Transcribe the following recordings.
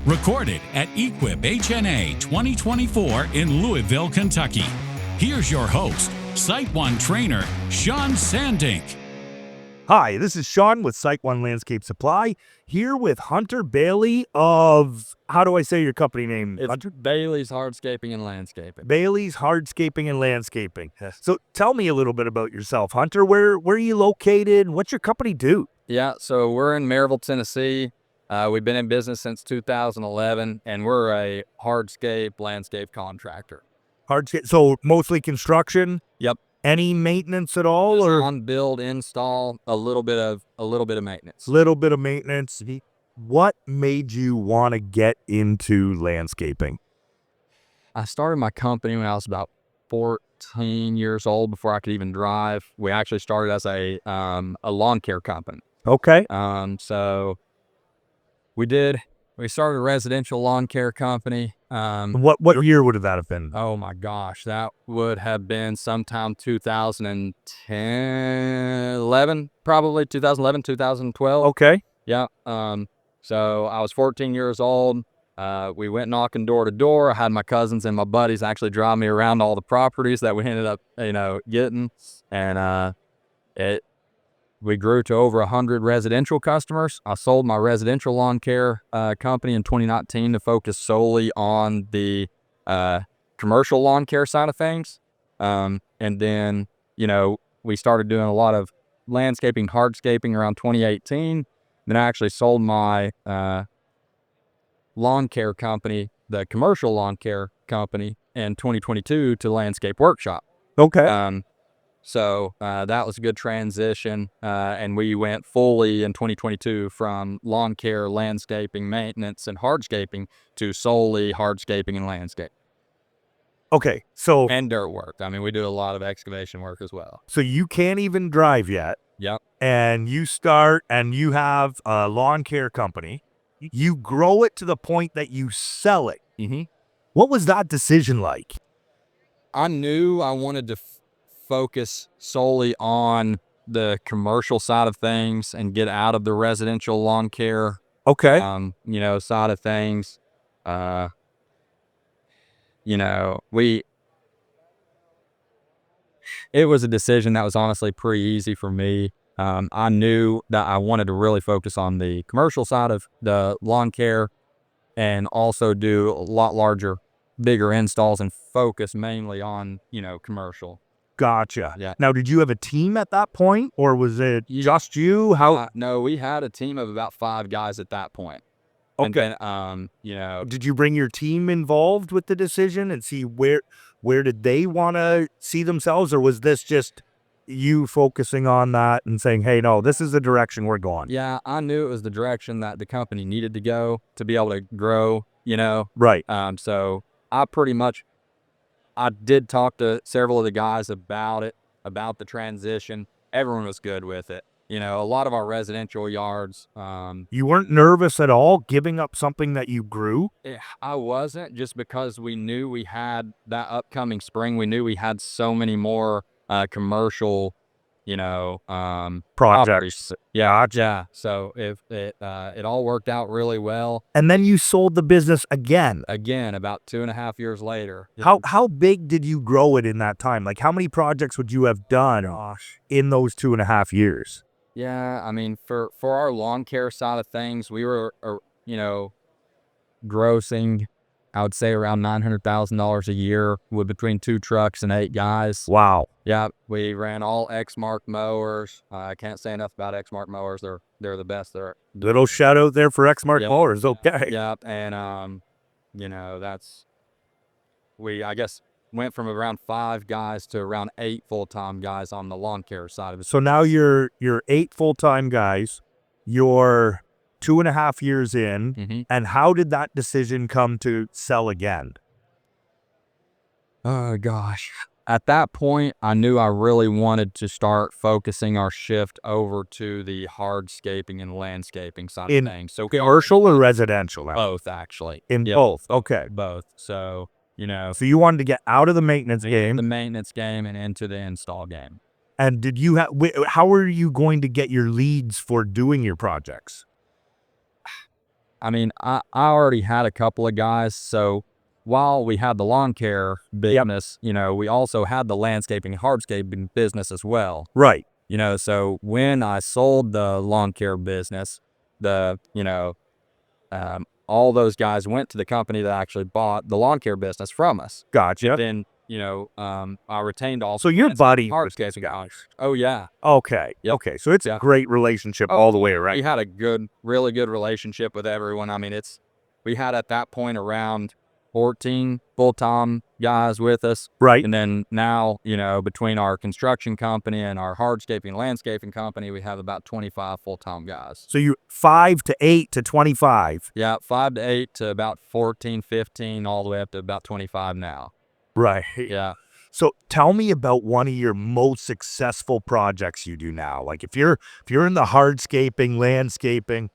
Recorded at Equip HNA 2024 in Louisville, Kentucky. Here's your host, SiteOne trainer, Shawn Sandink. Hi, this is Shawn with SiteOne Landscape Supply, here with Hunter Bailey of, how do I say your company name? It's Hunter? Bailey's Hardscaping and Landscaping. Bailey's Hardscaping and Landscaping. Yes. So tell me a little bit about yourself, Hunter. Where are you located? What's your company do? Yeah, so we're in Maryville, Tennessee. We've been in business since 2011, and we're a hardscape landscape contractor. Hardscape. So mostly construction. Yep. Any maintenance at all, or On build, install, a little bit of maintenance. little bit of maintenance? What made you want to get into landscaping? I started my company when I was about 14 years old, before I could even drive. We actually started as a lawn care company. Okay. So we started a residential lawn care company. What year would that have been? Oh my gosh, that would have been sometime 2010, 11, probably 2011, 2012. Okay. Yeah. So I was 14 years old. We went knocking door to door. I had my cousins and my buddies actually drive me around all the properties that we ended up, getting. And we grew to over 100 residential customers. I sold my residential lawn care company in 2019 to focus solely on the commercial lawn care side of things. And then, we started doing a lot of landscaping, hardscaping around 2018. Then I actually sold my lawn care company, the commercial lawn care company, in 2022 to Landscape Workshop. Okay. So that was a good transition, and we went fully in 2022 from lawn care, landscaping, maintenance, and hardscaping to solely hardscaping and landscape. Okay. So And dirt work. I mean, we do a lot of excavation work as well. So you can't even drive yet. Yep. And you start and you have a lawn care company. You grow it to the point that you sell it. Mm-hmm. What was that decision like? I knew I wanted to focus solely on the commercial side of things and get out of the residential lawn care, Okay. side of things. It was a decision that was honestly pretty easy for me. I knew that I wanted to really focus on the commercial side of the lawn care and also do a lot larger, bigger installs and focus mainly on, commercial. Gotcha. Yeah. Now, did you have a team at that point, or was it just you? No, we had a team of about 5 guys at that point. Okay. And then, Did you bring your team involved with the decision and see where did they want to see themselves, or was this just you focusing on that and saying, hey, no, this is the direction we're going? Yeah, I knew it was the direction that the company needed to go to be able to grow, Right. So I did talk to several of the guys about the transition. Everyone was good with it. A lot of our residential yards. You weren't nervous at all giving up something that you grew? I wasn't, just because we knew we had that upcoming spring. We knew we had so many more commercial, Projects. Yeah. So if it all worked out really well. And then you sold the business again. About 2.5 years later. How big did you grow it in that time? Like, how many projects would you have done in those 2.5 years? Yeah, I mean, for our lawn care side of things, we were, grossing, I would say, around $900,000 a year with between 2 trucks and 8 guys. Wow. Yeah, we ran all Exmark mowers. I can't say enough about Exmark mowers. They're the best. Little shout out there for Exmark mowers. Okay. Yeah, and I guess went from around 5 guys to around 8 full-time guys on the lawn care side of it. So now you're 8 full-time guys. You're 2.5 years in. Mm-hmm. And how did that decision come to sell again? Oh gosh. At that point, I knew I really wanted to start focusing our shift over to the hardscaping and landscaping side of things. So commercial or residential? Both, actually. Both. Okay. Both. So, So you wanted to get out of the maintenance game. The maintenance game and into the install game. And did you how are you going to get your leads for doing your projects? I mean, I already had a couple of guys. So while we had the lawn care business, you know, we also had the landscaping, hardscaping business as well. Right. You know, so when I sold the lawn care business, all those guys went to the company that actually bought the lawn care business from us. Gotcha. Then, I retained all. So your buddy was hardscaping guys. Oh yeah. Okay. Yep. Okay. So it's a great relationship all the way around. We had a really good relationship with everyone. I mean, we had at that point around 14 full-time guys with us. Right. And then now, you know, between our construction company and our hardscaping landscaping company, we have about 25 full-time guys. So you 5 to 8 to 25. Yeah, 5 to 8 to about 14, 15, all the way up to about 25 now. Right. Yeah. So tell me about one of your most successful projects you do now. Like if you're in the hardscaping, landscaping,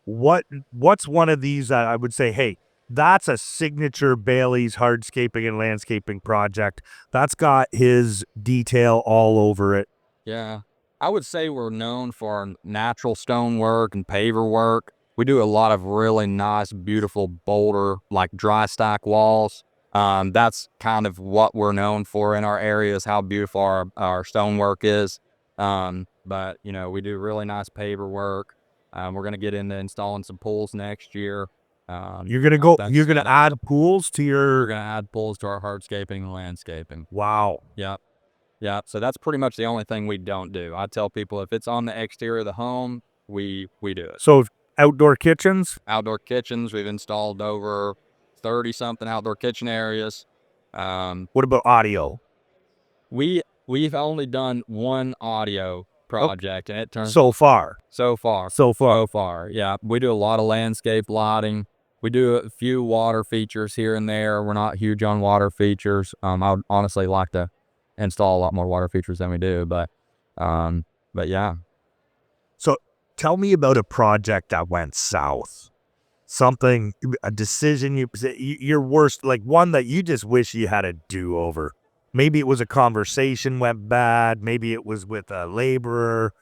what's one of these that I would say, hey, that's a signature Bailey's hardscaping and landscaping project. That's got his detail all over it. Yeah. I would say we're known for our natural stone work and paver work. We do a lot of really nice, beautiful boulder, like dry stack walls. That's kind of what we're known for in our area, is how beautiful our stonework is. But, you know, we do really nice paver work. We're going to get into installing some pools next year. You're going to add pools to We're going to add pools to our hardscaping and landscaping. Wow. Yep. Yeah, so that's pretty much the only thing we don't do. I tell people if it's on the exterior of the home, we do it. So outdoor kitchens? Outdoor kitchens, we've installed over 30-something outdoor kitchen areas. What about audio? We've only done one audio project, and it turns so far. Yeah, we do a lot of landscape lighting. We do a few water features here and there. We're not huge on water features. I would honestly like to install a lot more water features than we do, but yeah. So tell me about a project that went south. Something, a decision your worst, like one that you just wish you had a do-over. Maybe it was a conversation went bad. Maybe it was with a laborer.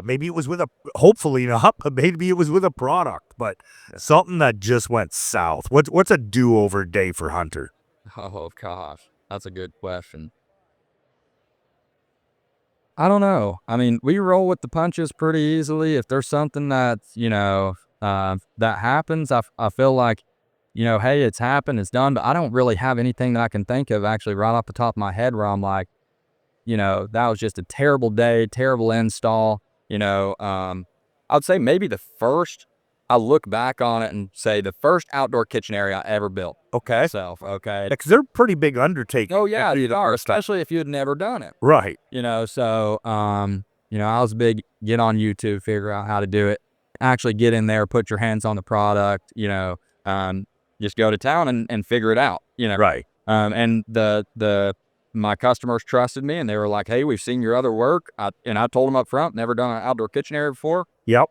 Maybe it was with hopefully not, but maybe it was with a product, but something that just went south. What's a do-over day for Hunter? Oh gosh, that's a good question. I don't know. I mean, we roll with the punches pretty easily. If there's something that, that happens, I feel like, hey, it's happened, it's done, but I don't really have anything that I can think of actually right off the top of my head where I'm like, that was just a terrible day, terrible install. I would say maybe I look back on it and say the first outdoor kitchen area I ever built. Okay. Myself, okay. Because they're pretty big undertakings. Oh yeah, you are, especially if you had never done it. Right. So I was big, get on YouTube, figure out how to do it, actually get in there, put your hands on the product, just go to town and figure it out, Right. And my customers trusted me, and they were like, hey, we've seen your other work. And I told them up front, never done an outdoor kitchen area before. Yep.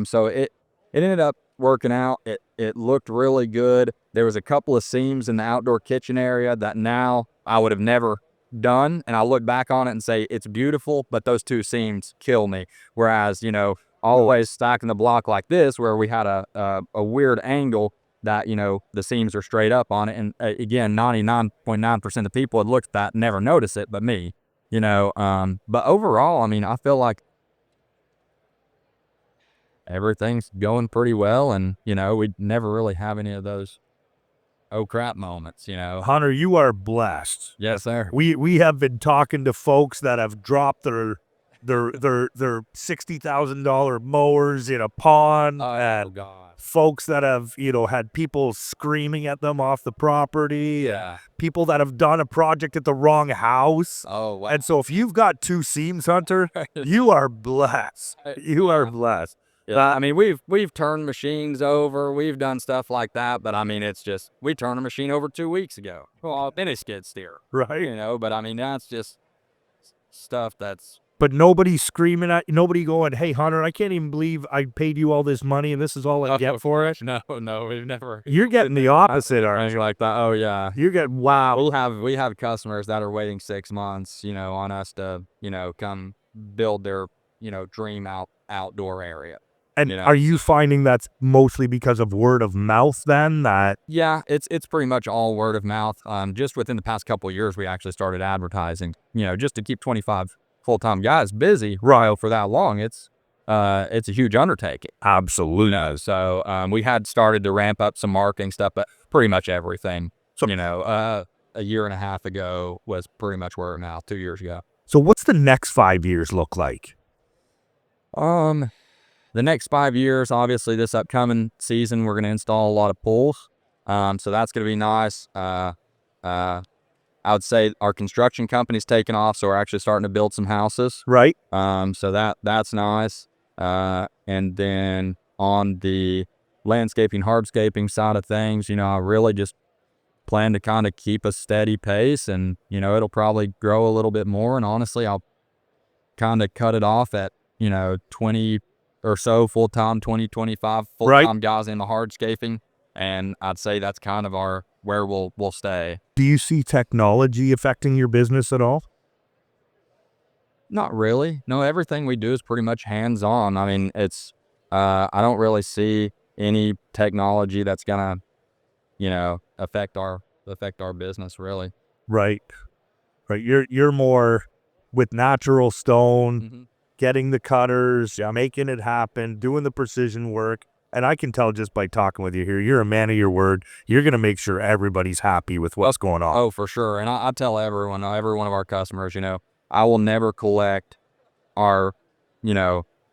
So it ended up working out. It looked really good. There was a couple of seams in the outdoor kitchen area that now I would have never done. And I look back on it and say, it's beautiful, but those two seams kill me. Whereas, always stacking the block like this, where we had a weird angle that, the seams are straight up on it. And again, 99.9% of the people had looked at that and never noticed it, but me, but overall, I mean, I feel like everything's going pretty well, and we never really have any of those oh crap moments. Hunter, you are blessed. Yes, sir. We have been talking to folks that have dropped their $60,000 mowers in a pond. Oh God. Folks that have had people screaming at them off the property. Yeah. People that have done a project at the wrong house. Oh wow. And so if you've got two seams, Hunter, you are blessed. You are blessed. Yeah, I mean, we've turned machines over, we've done stuff like that, but I mean, it's just, we turned a machine over 2 weeks ago. Well, then a skid steer, right? But I mean, that's just stuff that's. But nobody's screaming at you, nobody going, hey, Hunter, I can't even believe I paid you all this money and this is all I get for it. No, we've never. You're getting the opposite, aren't you? Like that. Oh yeah. You're getting, wow. We have customers that are waiting 6 months, on us to, come build their, dream outdoor area. And you know? are you finding that's mostly because of word of mouth then? That Yeah, it's pretty much all word of mouth. Just within the past couple of years, we actually started advertising, just to keep 25 full-time guys busy, for that long. It's a huge undertaking. absolutely. So we had started to ramp up some marketing stuff, but pretty much everything, a year and a half ago was pretty much word of mouth. 2 years ago. So what's the next 5 years look like? The next 5 years, obviously this upcoming season, we're going to install a lot of pools. So that's going to be nice. I would say our construction company's taking off, so we're actually starting to build some houses. Right. So that's nice. And then on the landscaping, hardscaping side of things, I really just plan to kind of keep a steady pace, and, it'll probably grow a little bit more. And honestly, I'll kind of cut it off at, 20 or so full-time, 25 full-time guys in the hardscaping. And I'd say that's kind of where we'll stay. Do you see technology affecting your business at all? Not really. No, everything we do is pretty much hands-on. I mean, it's, I don't really see any technology that's gonna, affect our business really. Right. You're more with natural stone, Mm-hmm. getting the cutters, making it happen, doing the precision work. And I can tell just by talking with you here, you're a man of your word. You're going to make sure everybody's happy with what's going on. Oh, for sure. And I tell every one of our customers, I will never collect our,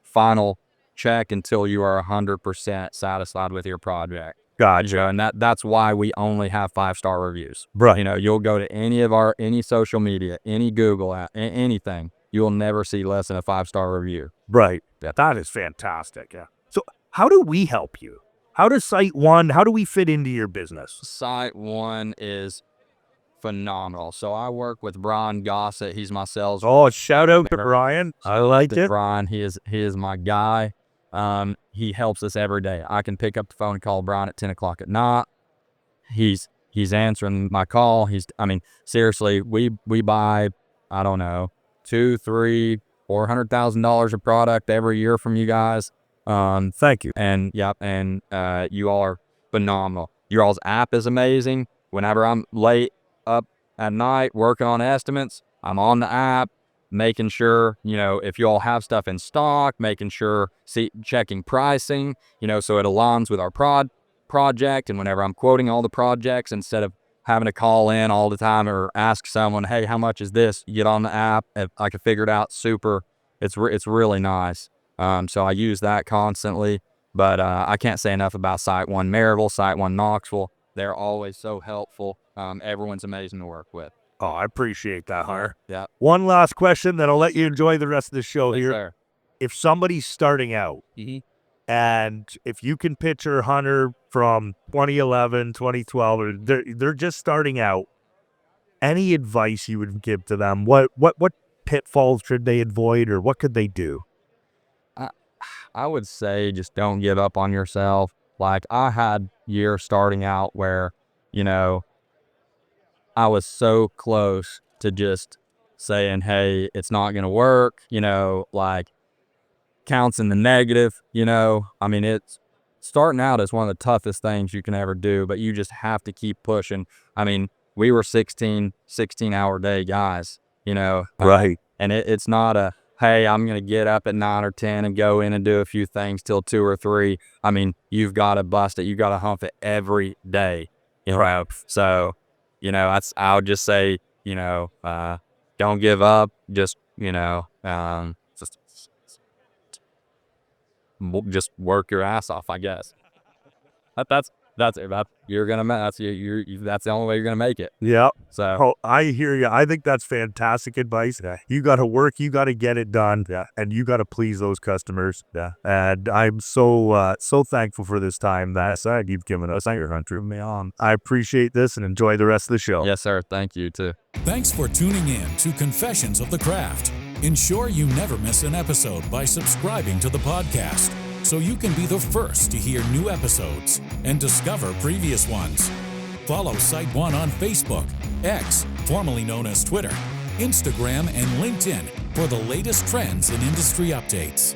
final check until you are 100% satisfied with your project. Gotcha. And that's why we only have 5-star reviews. Right. You'll go to any social media, any Google app, anything. You'll never see less than a 5-star review. Right. That is fantastic. Yeah. So how do we help you? How does SiteOne, how do we fit into your business? SiteOne is phenomenal. So I work with Brian Gossett. He's my sales. Oh, shout out to Brian. I like it. Brian, he is my guy. He helps us every day. I can pick up the phone and call Brian at 10 o'clock at night. He's answering my call. Seriously, we buy, I don't know, $200,000, $300,000, $400,000 of product every year from you guys. Thank you. And you all are phenomenal. Your all's app is amazing. Whenever I'm late up at night working on estimates, I'm on the app, making sure, if you all have stuff in stock, making sure, checking pricing, so it aligns with our project. And whenever I'm quoting all the projects, instead of having to call in all the time or ask someone, hey, how much is this? You get on the app. I can figure it out. Super. It's really nice. So I use that constantly, but I can't say enough about SiteOne Maryville, SiteOne Knoxville. They're always so helpful. Everyone's amazing to work with. Oh, I appreciate that, Hunter. Yeah. One last question, then I'll let you enjoy the rest of the show Yes, here. sir. If somebody's starting out, and if you can picture Hunter from 2011, 2012, or they're just starting out, any advice you would give to them? What pitfalls should they avoid, or what could they do? I would say just don't give up on yourself. Like, I had years starting out where, I was so close to just saying, hey, it's not going to work, like counts in the negative, it's starting out is one of the toughest things you can ever do, but you just have to keep pushing. We were 16-hour day guys, Right. And it's not a, hey, I'm going to get up at 9 or 10 and go in and do a few things till 2 or 3. You've got to bust it. You got to hump it every day. So, I would just say, don't give up. Just, just work your ass off, I guess. That's it. You're gonna. That's the only way you're gonna make it. Yeah. So I hear you. I think that's fantastic advice. Yeah. You got to work. You got to get it done. Yeah. And you got to please those customers. Yeah. And I'm so thankful for this time that you've given us. Thank you, Hunter. Me on. I appreciate this and enjoy the rest of the show. yes, sir. Thank you too. Thanks for tuning in to Confessions of the Craft. Ensure you never miss an episode by subscribing to the podcast, so you can be the first to hear new episodes and discover previous ones. Follow SiteOne on Facebook, X, formerly known as Twitter, Instagram, and LinkedIn for the latest trends and industry updates.